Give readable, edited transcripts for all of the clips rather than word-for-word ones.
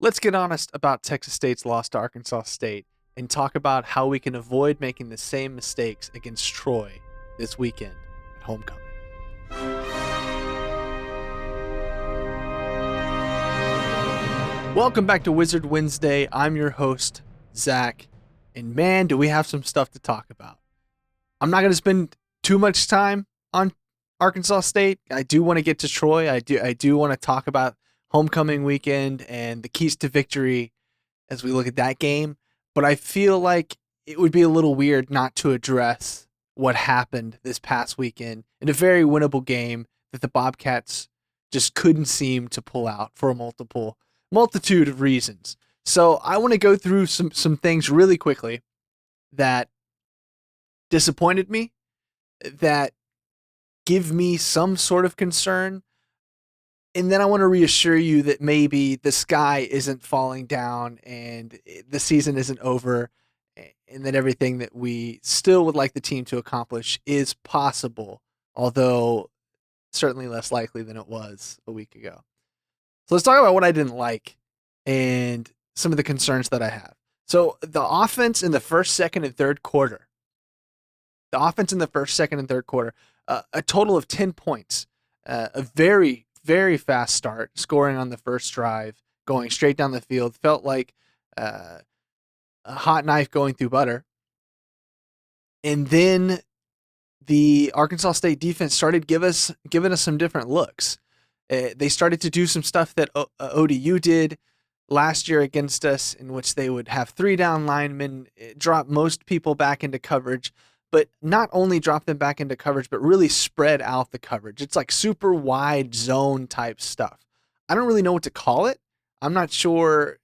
Let's get honest about Texas State's loss to Arkansas State and talk about how we can avoid making the same mistakes against Troy this weekend at homecoming. Welcome back to Wizard Wednesday. I'm your host, Zach, and man, do we have some stuff to talk about. I'm not going to spend too much time on Arkansas State. I do want to get to Troy. I do want to talk about homecoming weekend and the keys to victory as we look at that game. But I feel like it would be a little weird not to address what happened this past weekend in a very winnable game that the Bobcats just couldn't seem to pull out for a multitude of reasons. So I want to go through some things really quickly that disappointed me, that give me some sort of concern. And then I want to reassure you that maybe the sky isn't falling down and the season isn't over, and that everything that we still would like the team to accomplish is possible, although certainly less likely than it was a week ago. So let's talk about what I didn't like and some of the concerns that I have. So the offense in the first, second, and third quarter. A total of 10 points. A very, very fast start, scoring on the first drive, going straight down the field. Felt like a hot knife going through butter. And then the Arkansas State defense started giving us some different looks. They started to do some stuff that ODU did last year against us, in which they would have 3 down linemen, drop most people back into coverage, but not only drop them back into coverage, but really spread out the coverage. It's like super wide zone type stuff. I don't really know what to call it. I'm not sure.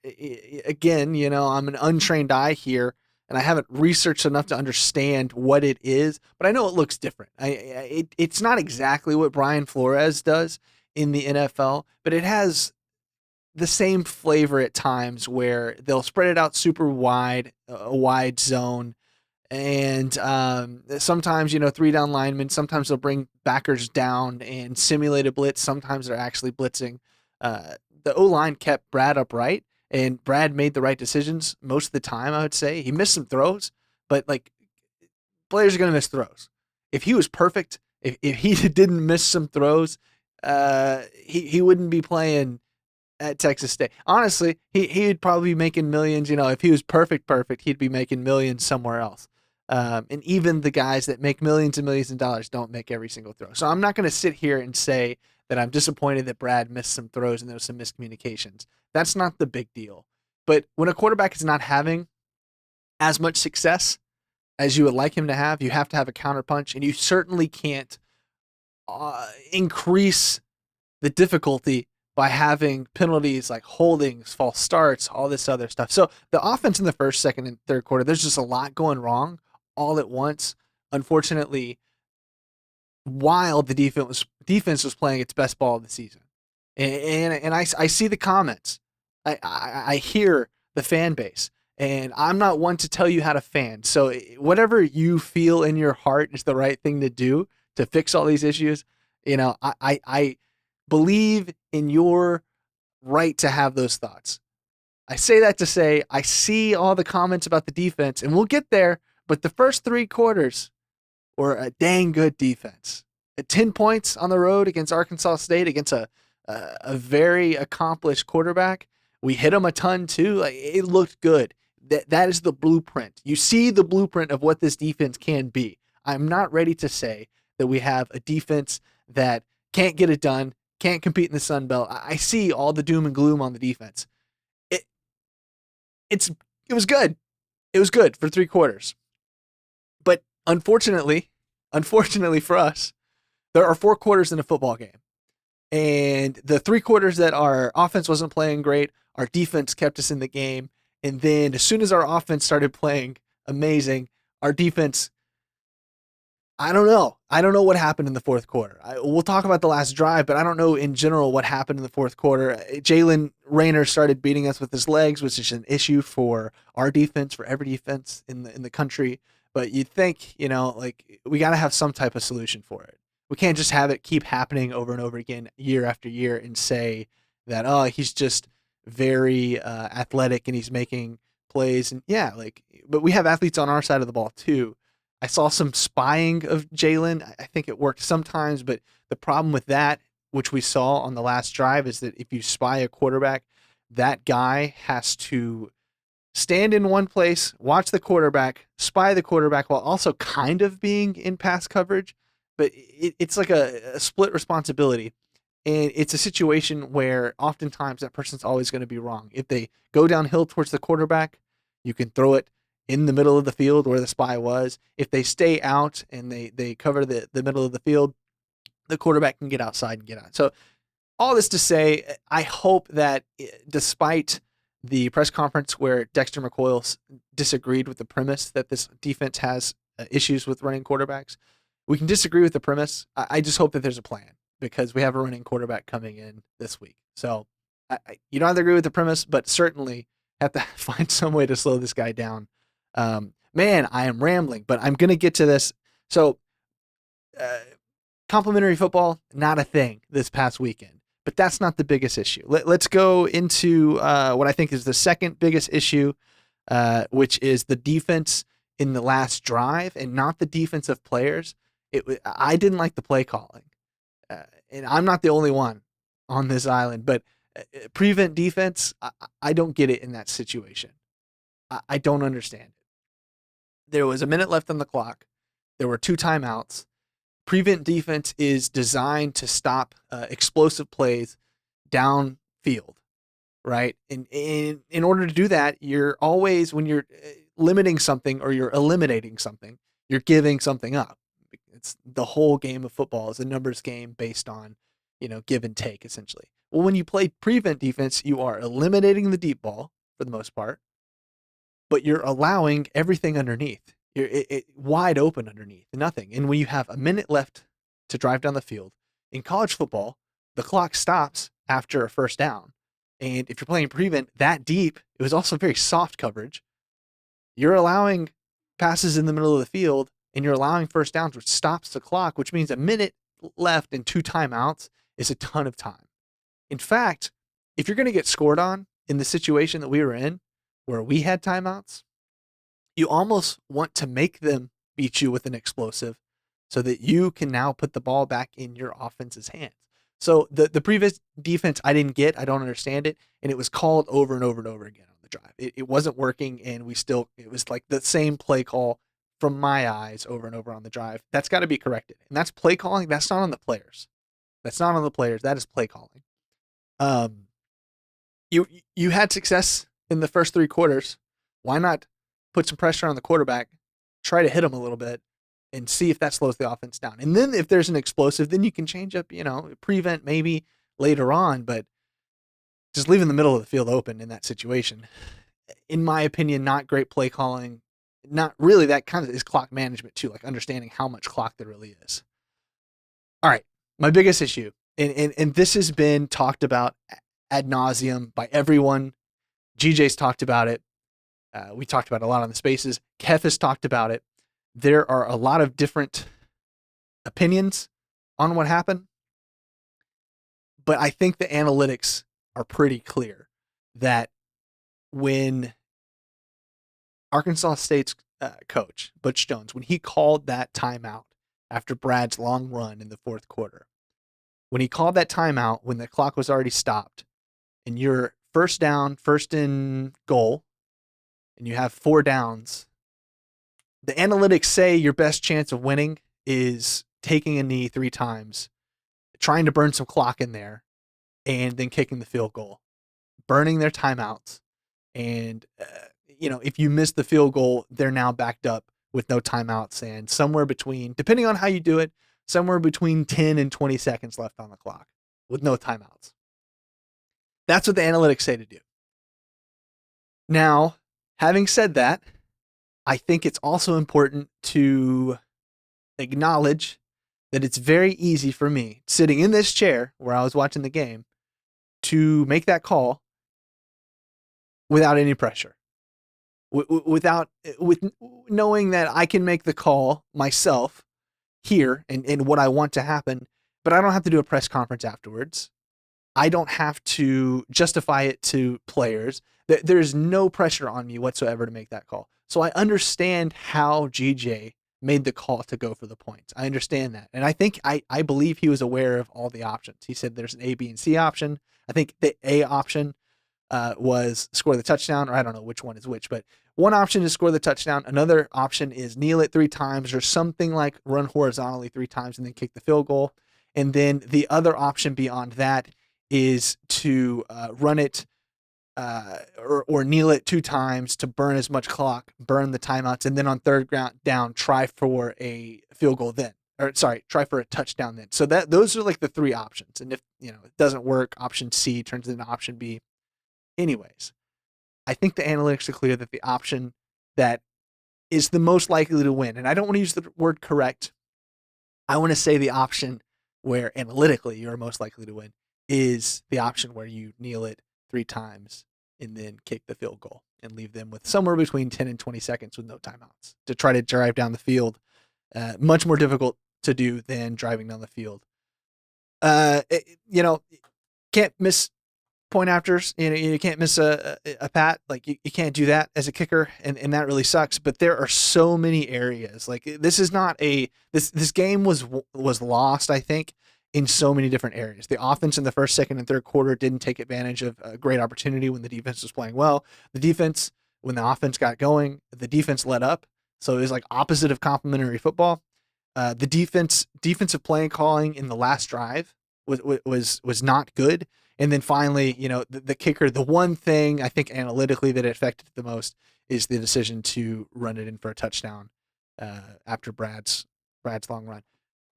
Again, I'm an untrained eye here, and I haven't researched enough to understand what it is, but I know it looks different. It's not exactly what Brian Flores does in the NFL, but it has the same flavor at times where they'll spread it out super wide, a wide zone. And sometimes, 3 down linemen, sometimes they'll bring backers down and simulate a blitz. Sometimes they're actually blitzing. The O-line kept Brad upright, and Brad made the right decisions most of the time, I would say. He missed some throws, but players are going to miss throws. If he was perfect, if he didn't miss some throws, he wouldn't be playing at Texas State. Honestly, he'd probably be making millions. If he was perfect, he'd be making millions somewhere else. And even the guys that make millions and millions of dollars don't make every single throw. So I'm not going to sit here and say that I'm disappointed that Brad missed some throws and there was some miscommunications. That's not the big deal. But when a quarterback is not having as much success as you would like him to have, you have to have a counterpunch, and you certainly can't increase the difficulty by having penalties like holdings, false starts, all this other stuff. So the offense in the first, second, and third quarter, there's just a lot going wrong all at once. Unfortunately, while the defense was playing its best ball of the season. And I see the comments. I hear the fan base. And I'm not one to tell you how to fan. So whatever you feel in your heart is the right thing to do to fix all these issues. I believe in your right to have those thoughts. I say that to say I see all the comments about the defense, and we'll get there, but the first 3 quarters were a dang good defense. At 10 points on the road against Arkansas State, against a very accomplished quarterback. We hit them a ton too. It looked good. That is the blueprint. You see the blueprint of what this defense can be. I'm not ready to say that we have a defense that can't get it done, can't compete in the Sun Belt. I see all the doom and gloom on the defense. It was good. It was good for 3 quarters. But unfortunately for us, there are 4 quarters in a football game. And the 3 quarters that our offense wasn't playing great, our defense kept us in the game. And then as soon as our offense started playing amazing, our defense, I don't know. I don't know what happened in the fourth quarter. We'll talk about the last drive, but I don't know in general what happened in the fourth quarter. Jalen Rayner started beating us with his legs, which is an issue for our defense, for every defense in the country. But you'd think, we got to have some type of solution for it. We can't just have it keep happening over and over again, year after year, and say that, he's just very athletic and he's making plays. And yeah, like, but we have athletes on our side of the ball too. I saw some spying of Jalen. I think it worked sometimes, but the problem with that, which we saw on the last drive, is that if you spy a quarterback, that guy has to stand in one place, watch the quarterback, spy the quarterback while also kind of being in pass coverage. But it's like a split responsibility. And it's a situation where oftentimes that person's always going to be wrong. If they go downhill towards the quarterback, you can throw it in the middle of the field where the spy was. If they stay out and they cover the middle of the field, the quarterback can get outside and get out. So all this to say, I hope that despite the press conference where Dexter McCoy disagreed with the premise that this defense has issues with running quarterbacks, we can disagree with the premise. I just hope that there's a plan because we have a running quarterback coming in this week. So you don't have to agree with the premise, but certainly have to find some way to slow this guy down. Man, I am rambling, but I'm going to get to this. So complimentary football, not a thing this past weekend, but that's not the biggest issue. Let's go into what I think is the second biggest issue, which is the defense in the last drive and not the defensive players. I didn't like the play calling. And I'm not the only one on this island, but prevent defense, I don't get it in that situation. I don't understand it. There was a minute left on the clock. There were 2 timeouts. Prevent defense is designed to stop explosive plays downfield, right? And in order to do that, you're always, when you're limiting something or you're eliminating something, you're giving something up. It's the whole game of football is a numbers game based on, give and take essentially. Well, when you play prevent defense, you are eliminating the deep ball for the most part, but you're allowing everything underneath. You're wide open underneath, nothing. And when you have a minute left to drive down the field, in college football, the clock stops after a first down. And if you're playing prevent that deep, it was also very soft coverage. You're allowing passes in the middle of the field and you're allowing first downs, which stops the clock, which means a minute left and 2 timeouts is a ton of time. In fact, if you're going to get scored on in the situation that we were in, where we had timeouts, you almost want to make them beat you with an explosive so that you can now put the ball back in your offense's hands. So the previous defense, I didn't get, I don't understand it. And it was called over and over and over again on the drive. It wasn't working. And it was like the same play call from my eyes over and over on the drive. That's got to be corrected. And that's play calling. That's not on the players. That's not on the players. That is play calling. You had success in the first 3 quarters. Why not put some pressure on the quarterback, try to hit him a little bit, and see if that slows the offense down? And then if there's an explosive, then you can change up, prevent maybe later on, but just leaving the middle of the field open in that situation, in my opinion, not great play calling. Not really, that kind of is clock management too, like understanding how much clock there really is. All right, my biggest issue, and this has been talked about ad nauseum by everyone. GJ's talked about it. We talked about it a lot on the spaces. Kev has talked about it. There are a lot of different opinions on what happened, but I think the analytics are pretty clear that when Arkansas State's coach, Butch Jones, when he called that timeout after Brad's long run in the 4th quarter, when he called that timeout when the clock was already stopped and you're first down, first in goal, and you have 4 downs, the analytics say your best chance of winning is taking a knee 3 times, trying to burn some clock in there, and then kicking the field goal, burning their timeouts. And, if you miss the field goal, they're now backed up with no timeouts and somewhere between, depending on how you do it, somewhere between 10 and 20 seconds left on the clock with no timeouts. That's what the analytics say to do. Now, having said that, I think it's also important to acknowledge that it's very easy for me, sitting in this chair where I was watching the game, to make that call without any pressure. With knowing that I can make the call myself here and what I want to happen, but I don't have to do a press conference afterwards. I don't have to justify it to players. There's no pressure on me whatsoever to make that call. So I understand how GJ made the call to go for the points. I understand that. And I believe he was aware of all the options. He said there's an A, B, and C option. I think the A option was score the touchdown, or I don't know which one is which, but one option is score the touchdown. Another option is kneel it 3 times or something like run horizontally 3 times and then kick the field goal. And then the other option beyond that is to run it or kneel it 2 times to burn as much clock, burn the timeouts, and then on third down, try for a field goal then. Or sorry, try for a touchdown then. So those are like the 3 options. And if it doesn't work, option C turns into option B. Anyways, I think the analytics are clear that the option that is the most likely to win, and I don't want to use the word correct, I want to say the option where analytically you're most likely to win is the option where you kneel it 3 times and then kick the field goal and leave them with somewhere between 10 and 20 seconds with no timeouts to try to drive down the field. Much more difficult to do than driving down the field. Can't miss point afters. You can't miss a pat. Like you can't do that as a kicker, and that really sucks. But there are so many areas. Like this is not this game was lost, I think, in so many different areas. The offense in the first, second, and third quarter didn't take advantage of a great opportunity when the defense was playing well. The defense, when the offense got going, the defense let up. So it was like opposite of complementary football. The defensive playing calling in the last drive was not good. And then finally, the kicker, the one thing I think analytically that it affected the most is the decision to run it in for a touchdown after Brad's long run.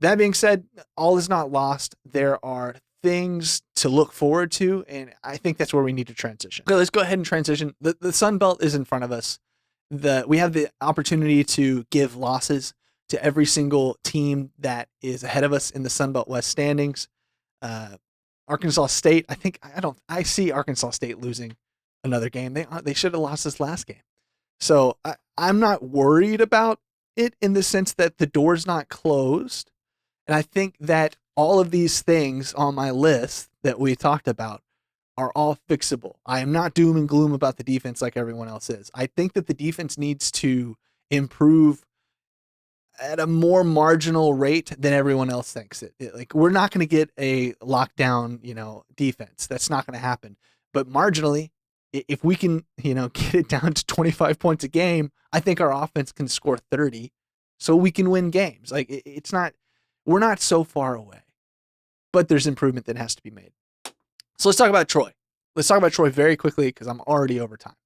That being said, all is not lost. There are things to look forward to, and I think that's where we need to transition. Okay, let's go ahead and transition. The Sun Belt is in front of us. We have the opportunity to give losses to every single team that is ahead of us in the Sun Belt West standings. Arkansas State, I see Arkansas State losing another game. They should have lost this last game. So I'm not worried about it in the sense that the door's not closed. And I think that all of these things on my list that we talked about are all fixable. I am not doom and gloom about the defense like everyone else is. I think that the defense needs to improve at a more marginal rate than everyone else thinks like we're not going to get a lockdown, defense. That's not going to happen. But marginally, if we can, get it down to 25 points a game, I think our offense can score 30 so we can win games. Like we're not so far away, but there's improvement that has to be made. So let's talk about Troy. Let's talk about Troy very quickly because I'm already over time.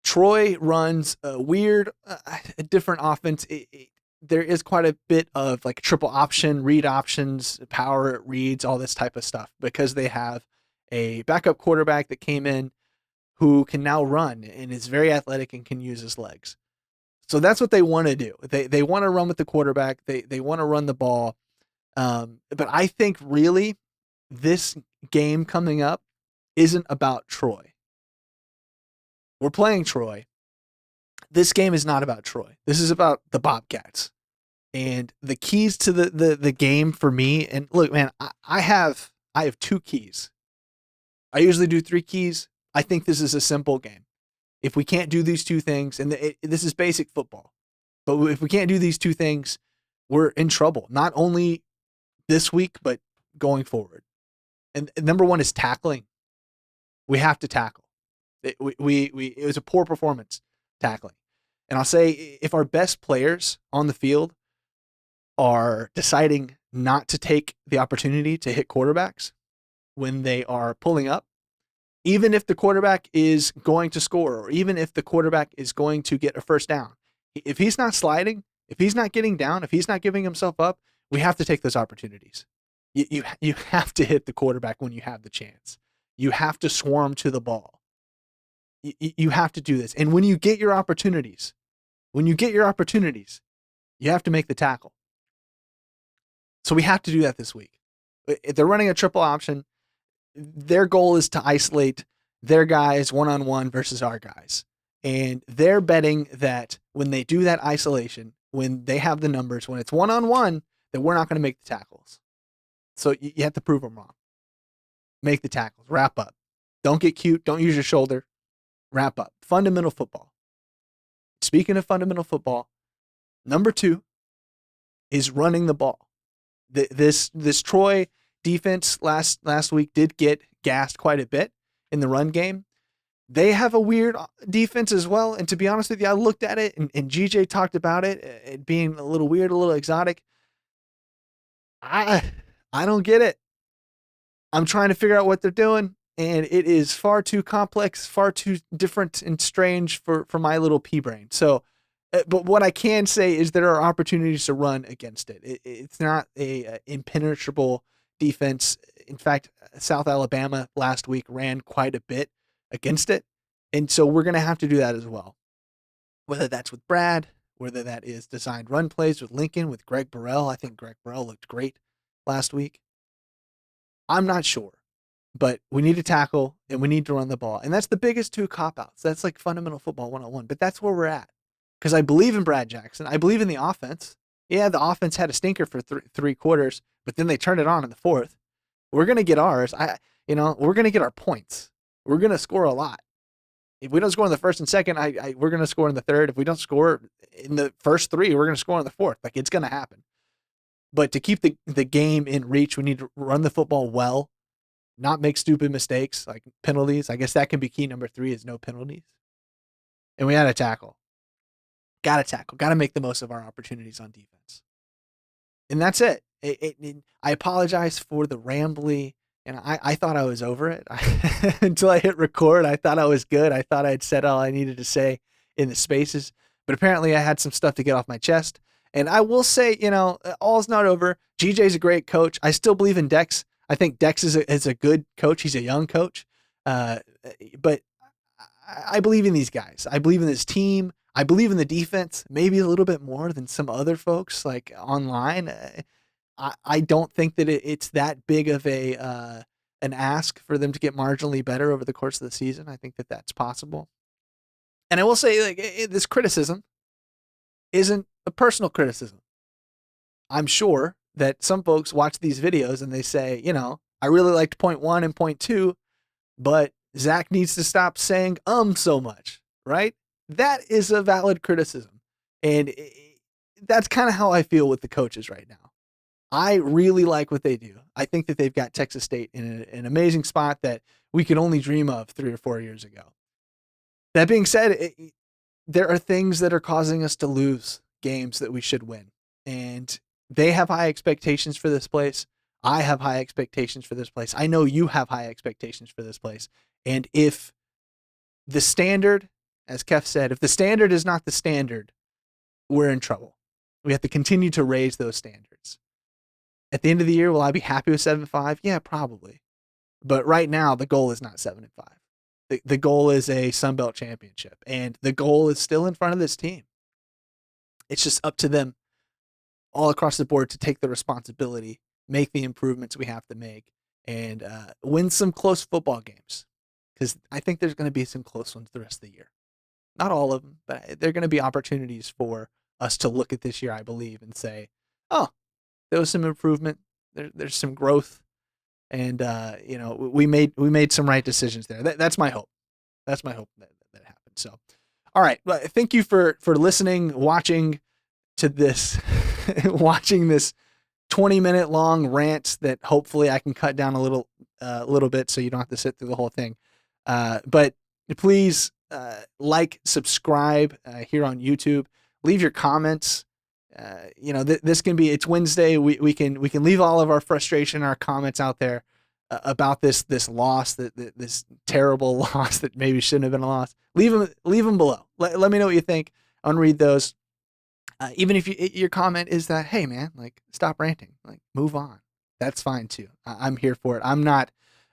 Troy runs a weird, a different offense. There is quite a bit of like triple option, read options, power reads, all this type of stuff because they have a backup quarterback that came in who can now run and is very athletic and can use his legs. So that's what they want to do. They want to run with the quarterback. They want to run the ball. But I think really this game coming up isn't about Troy. We're playing Troy. This game is not about Troy. This is about the Bobcats. And the keys to the game for me, and look, man, I have 2 keys. I usually do 3 keys. I think this is a simple game. If we can't do these 2 things, and this is basic football, but if we can't do these 2 things, we're in trouble. Not only this week, but going forward. And number 1 is tackling. We have to tackle. It was a poor performance tackling. And I'll say if our best players on the field are deciding not to take the opportunity to hit quarterbacks when they are pulling up, even if the quarterback is going to score, or even if the quarterback is going to get a first down, if he's not sliding, if he's not getting down, if he's not giving himself up, we have to take those opportunities. You have to hit the quarterback when you have the chance. You have to swarm to the ball. You have to do this. And when you get your opportunities, you have to make the tackle. So we have to do that this week. If they're running a triple option, their goal is to isolate their guys one-on-one versus our guys. And they're betting that when they do that isolation, when they have the numbers, when it's one-on-one, that we're not going to make the tackles. So you have to prove them wrong. make the tackles, wrap up. Don't get cute. Don't use your shoulder. Wrap up. Fundamental football. Speaking of fundamental football, number 2 is running the ball. This Troy defense last week did get gassed quite a bit in the run game. They have a weird defense as well. And to be honest with you, I looked at it and GJ talked about it being a little weird, a little exotic. I don't get it. I'm trying to figure out what they're doing, and it is far too complex, far too different and strange for my little pea brain. So, but what I can say is there are opportunities to run against it. It's not a impenetrable defense. In fact, South Alabama last week ran quite a bit against it, and so we're going to have to do that as well. Whether that's with Brad, whether that is designed run plays with Lincoln, with Greg Burrell. I think Greg Burrell looked great last week. I'm not sure, but we need to tackle and we need to run the ball. And that's the biggest 2 cop-outs. That's like fundamental football 101, but that's where we're at. Because I believe in Brad Jackson. I believe in the offense. Yeah, the offense had a stinker for 3 quarters, but then they turned it on in the 4th. We're going to get ours. We're going to get our points. We're going to score a lot. If we don't score in the 1st and 2nd, we're going to score in the 3rd. If we don't score in the first 3, we're going to score in the 4th. Like, it's going to happen. But to keep the game in reach, we need to run the football well, not make stupid mistakes like penalties. I guess that can be key number 3 is no penalties. And we got to tackle. Got to tackle. Got to make the most of our opportunities on defense. And that's it. I apologize for the rambly, and I thought I was over it. Until I hit record, I thought I was good. I thought I had said all I needed to say in the spaces. But apparently I had some stuff to get off my chest. And I will say, all's not over. GJ's a great coach. I still believe in Dex. I think Dex is a good coach. He's a young coach. But I believe in these guys. I believe in this team. I believe in the defense, maybe a little bit more than some other folks like online. I don't think that it's that big of an ask for them to get marginally better over the course of the season. I think that that's possible. And I will say, this criticism isn't a personal criticism. I'm sure that some folks watch these videos and they say, I really liked point 1 and point 2, but Zach needs to stop saying so much, right? That is a valid criticism. And that's kind of how I feel with the coaches right now. I really like what they do. I think that they've got Texas State in an amazing spot that we could only dream of 3 or 4 years ago. That being said, there are things that are causing us to lose games that we should win. And they have high expectations for this place. I have high expectations for this place. I know you have high expectations for this place. And if the standard, as Kev said, if the standard is not the standard, we're in trouble. We have to continue to raise those standards. At the end of the year, will I be happy with 7-5? Yeah, probably. But right now, the goal is not 7-5. The goal is a Sun Belt championship, and the goal is still in front of this team. It's just up to them all across the board to take the responsibility, make the improvements we have to make, and win some close football games. Because I think there's going to be some close ones the rest of the year. Not all of them, but there are going to be opportunities for us to look at this year, I believe, and say, oh, there was some improvement. There's some growth. And, we made some right decisions there. That's my hope. That's my hope that happened. So, all right. Well, thank you for listening, watching to this, watching this 20-minute long rant that hopefully I can cut down a little bit so you don't have to sit through the whole thing. But please subscribe here on YouTube. Leave your comments. This can be, it's Wednesday. We can leave all of our frustration, our comments out there about this loss, this terrible loss that maybe shouldn't have been a loss. Leave them below. Let me know what you think. I'll read those. Even if your comment is that, hey man, stop ranting, move on. That's fine too. I'm here for it. I'm not,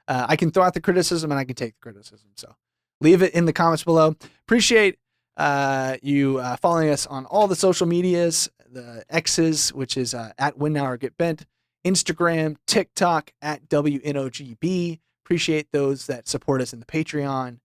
I can throw out the criticism and I can take the criticism. So leave it in the comments below. Appreciate you following us on all the social medias, the X's, which is at Win Now or Get Bent, Instagram, TikTok at WNOGB. Appreciate those that support us in the Patreon.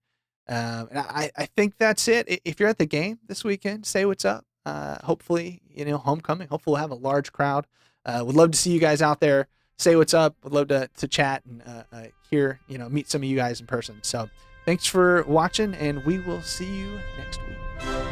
And I think that's it. If you're at the game this weekend, say what's up. Hopefully, homecoming. Hopefully we'll have a large crowd. Would love to see you guys out there say what's up. Would love to chat and hear, meet some of you guys in person. So thanks for watching, and we will see you next week.